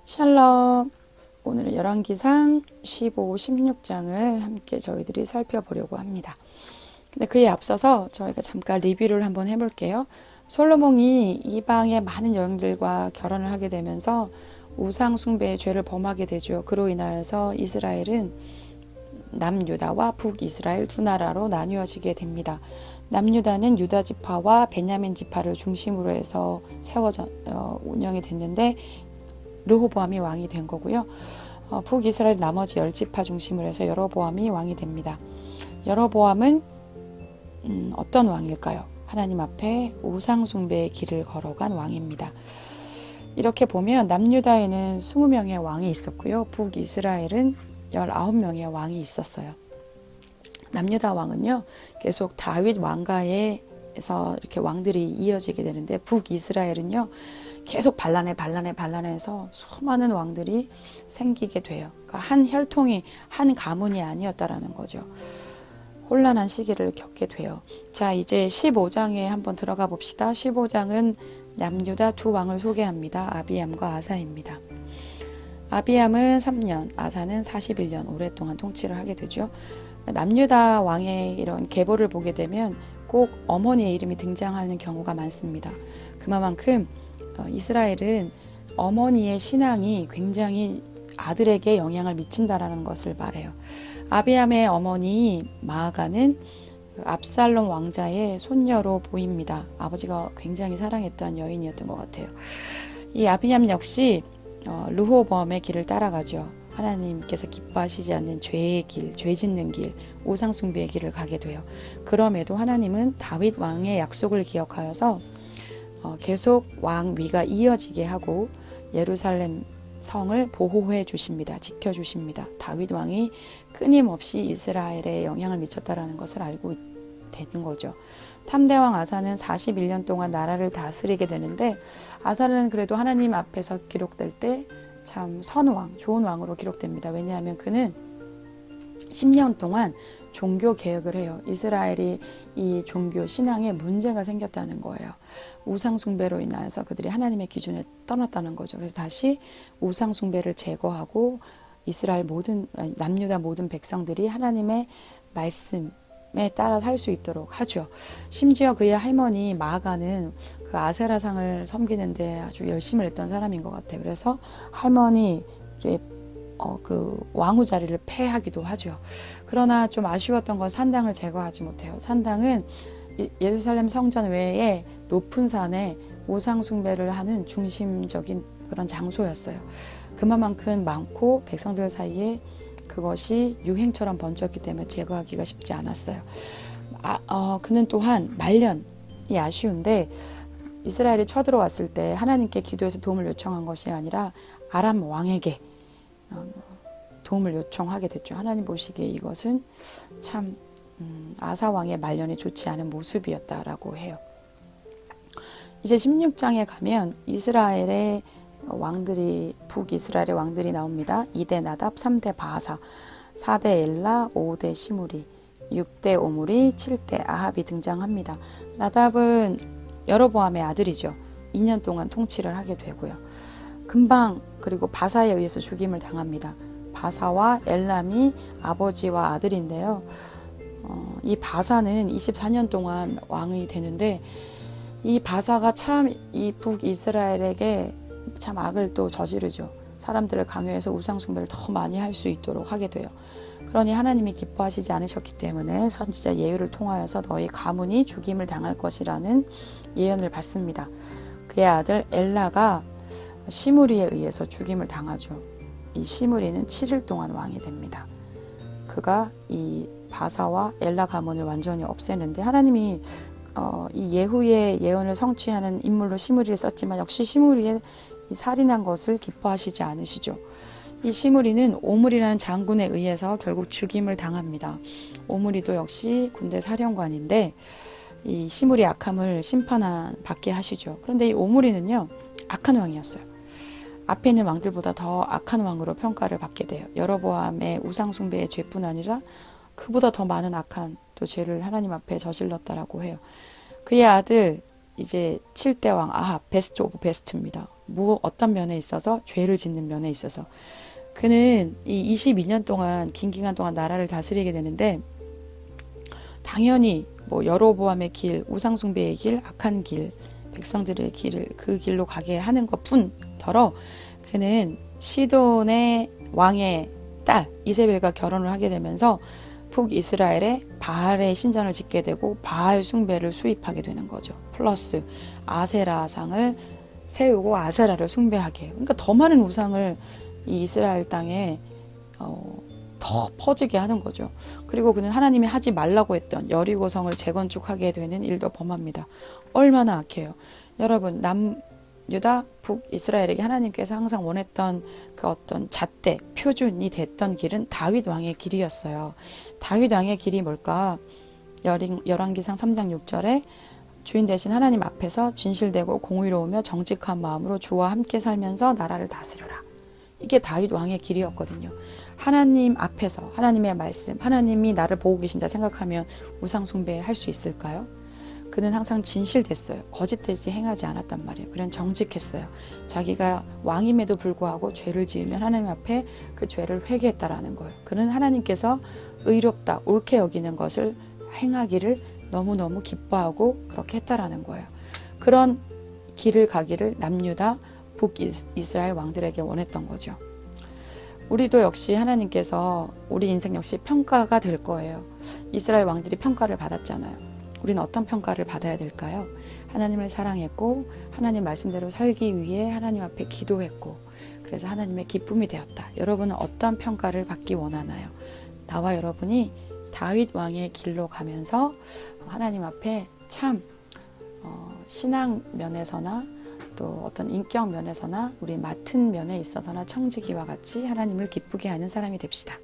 샬롬. 오늘은 열왕기상 15, 16장을 함께 저희들이 살펴보려고 합니다. 근데 그에 앞서서 저희가 잠깐 리뷰를 한번 해볼게요. 솔로몬이 이방의 많은 여인들과 결혼을 하게 되면서 우상 숭배의 죄를 범하게 되죠. 그로 인하여서 이스라엘은 남유다와 북이스라엘 두 나라로 나뉘어지게 됩니다. 남유다는 유다 지파와 베냐민 지파를 중심으로 해서 세워져 운영이 됐는데 르호보암이 왕이 된 거고요. 북이스라엘 나머지 10지파 중심으로 해서 여로보암이 왕이 됩니다. 여로보암은 어떤 왕일까요? 하나님 앞에 우상 숭배의 길을 걸어간 왕입니다. 이렇게 보면 남유다에는 20명의 왕이 있었고요. 북이스라엘은 19명의 왕이 있었어요. 남유다 왕은요, 계속 다윗 왕가에서 이렇게 왕들이 이어지게 되는데, 북이스라엘은요, 계속 반란해서 수많은 왕들이 생기게 돼요. 그러니까 한 혈통이, 한 가문이 아니었다라는 거죠. 혼란한 시기를 겪게 돼요. 자, 이제 15장에 한번 들어가 봅시다. 15장은 남유다 두 왕을 소개합니다. 아비암과 아사입니다. 아비암은 3년, 아사는 41년 오랫동안 통치를 하게 되죠. 남유다 왕의 이런 계보를 보게 되면 꼭 어머니의 이름이 등장하는 경우가 많습니다. 그만큼 이스라엘은 어머니의 신앙이 굉장히 아들에게 영향을 미친다라는 것을 말해요. 아비암의 어머니 마아가는 압살롬 왕자의 손녀로 보입니다. 아버지가 굉장히 사랑했던 여인이었던 것 같아요. 이 아비암 역시 르호보암의 길을 따라가죠. 하나님께서 기뻐하시지 않는 죄의 길, 죄 짓는 길, 우상 숭배의 길을 가게 돼요. 그럼에도 하나님은 다윗 왕의 약속을 기억하여서 계속 왕위가 이어지게 하고 예루살렘 성을 보호해 주십니다. 지켜주십니다. 다윗 왕이 끊임없이 이스라엘에 영향을 미쳤다라는 것을 알고 되는 거죠. 3대 왕 아사는 41년 동안 나라를 다스리게 되는데, 아사는 그래도 하나님 앞에서 기록될 때 참 선왕, 좋은 왕으로 기록됩니다. 왜냐하면 그는 10년 동안 종교 개혁을 해요. 이스라엘이 이 종교 신앙에 문제가 생겼다는 거예요. 우상 숭배로 인하여서 그들이 하나님의 기준에 떠났다는 거죠. 그래서 다시 우상 숭배를 제거하고 이스라엘 남유다 모든 백성들이 하나님의 말씀에 따라 살 수 있도록 하죠. 심지어 그의 할머니 마아가는 그 아세라상을 섬기는데 아주 열심을 했던 사람인 것 같아요. 그래서 할머니의 그 왕후 자리를 폐하기도 하죠. 그러나 좀 아쉬웠던 건 산당을 제거하지 못해요. 산당은 예루살렘 성전 외에 높은 산에 우상 숭배를 하는 중심적인 그런 장소였어요. 그만큼 많고 백성들 사이에 그것이 유행처럼 번졌기 때문에 제거하기가 쉽지 않았어요. 그는 또한 말년이 아쉬운데, 이스라엘이 쳐들어왔을 때 하나님께 기도해서 도움을 요청한 것이 아니라 아람 왕에게 도움을 요청하게 됐죠. 하나님 보시기에 이것은 참 아사 왕의 말년이 좋지 않은 모습이었다라고 해요. 이제 16장에 가면 이스라엘의 왕들이, 북이스라엘의 왕들이 나옵니다. 2대 나답, 3대 바하사, 4대 엘라, 5대 시므리, 6대 오므리, 7대 아합이 등장합니다. 나답은 여로보암의 아들이죠. 2년 동안 통치를 하게 되고요. 그리고 바사에 의해서 죽임을 당합니다. 바사와 엘람이 아버지와 아들인데요. 이 바사는 24년 동안 왕이 되는데, 이 바사가 참 이 북이스라엘에게 참 악을 또 저지르죠. 사람들을 강요해서 우상숭배를 더 많이 할 수 있도록 하게 돼요. 그러니 하나님이 기뻐하시지 않으셨기 때문에 선지자 예후를 통하여서 너희 가문이 죽임을 당할 것이라는 예언을 받습니다. 그의 아들 엘라가 시므리에 의해서 죽임을 당하죠. 이 시므리는 7일 동안 왕이 됩니다. 그가 이 바사와 엘라 가문을 완전히 없애는데, 하나님이 이 예후의 예언을 성취하는 인물로 시므리를 썼지만 역시 시므리의 이 살인한 것을 기뻐하시지 않으시죠. 이 시므리는 오므리라는 장군에 의해서 결국 죽임을 당합니다. 오므리도 역시 군대 사령관인데 이 시므리 악함을 심판받게 하시죠. 그런데 이 오므리는요, 악한 왕이었어요. 앞에 있는 왕들보다 더 악한 왕으로 평가를 받게 돼요. 여로보암의 우상 숭배의 죄뿐 아니라 그보다 더 많은 악한 또 죄를 하나님 앞에 저질렀다라고 해요. 그의 아들 이제 7대 왕 아합, 베스트 오브 베스트입니다. 어떤 면에 있어서 죄를 짓는 면에 있어서 그는 이 22년 동안 긴 기간 동안 나라를 다스리게 되는데 당연히 뭐 여로보암의 길, 우상숭배의 길, 악한 길, 백성들의 길을 그 길로 가게 하는 것뿐더러 그는 시돈의 왕의 딸 이세벨과 결혼을 하게 되면서 북이스라엘에 바알의 신전을 짓게 되고 바알 숭배를 수입하게 되는 거죠. 플러스 아세라상을 세우고 아세라를 숭배하게. 그러니까 더 많은 우상을 이 이스라엘 땅에 더 퍼지게 하는 거죠. 그리고 그는 하나님이 하지 말라고 했던 여리고성을 재건축하게 되는 일도 범합니다. 얼마나 악해요. 여러분 남유다 북이스라엘에게 하나님께서 항상 원했던 그 어떤 잣대 표준이 됐던 길은 다윗 왕의 길이었어요. 다윗 왕의 길이 뭘까? 열왕기상 3장 6절에 주인 대신 하나님 앞에서 진실되고 공의로우며 정직한 마음으로 주와 함께 살면서 나라를 다스려라. 이게 다윗 왕의 길이었거든요. 하나님 앞에서 하나님의 말씀, 하나님이 나를 보고 계신다 생각하면 우상 숭배할 수 있을까요? 그는 항상 진실됐어요. 거짓되지 행하지 않았단 말이에요. 그는 정직했어요. 자기가 왕임에도 불구하고 죄를 지으면 하나님 앞에 그 죄를 회개했다라는 거예요. 그는 하나님께서 의롭다, 옳게 여기는 것을 행하기를 너무너무 기뻐하고 그렇게 했다라는 거예요. 그런 길을 가기를 남유다 북이스라엘 왕들에게 원했던 거죠. 우리도 역시 하나님께서 우리 인생 역시 평가가 될 거예요. 이스라엘 왕들이 평가를 받았잖아요. 우리는 어떤 평가를 받아야 될까요? 하나님을 사랑했고 하나님 말씀대로 살기 위해 하나님 앞에 기도했고 그래서 하나님의 기쁨이 되었다. 여러분은 어떤 평가를 받기 원하나요? 나와 여러분이 다윗 왕의 길로 가면서 하나님 앞에 참 신앙 면에서나 또 어떤 인격 면에서나 우리 맡은 면에 있어서나 청지기와 같이 하나님을 기쁘게 하는 사람이 됩시다.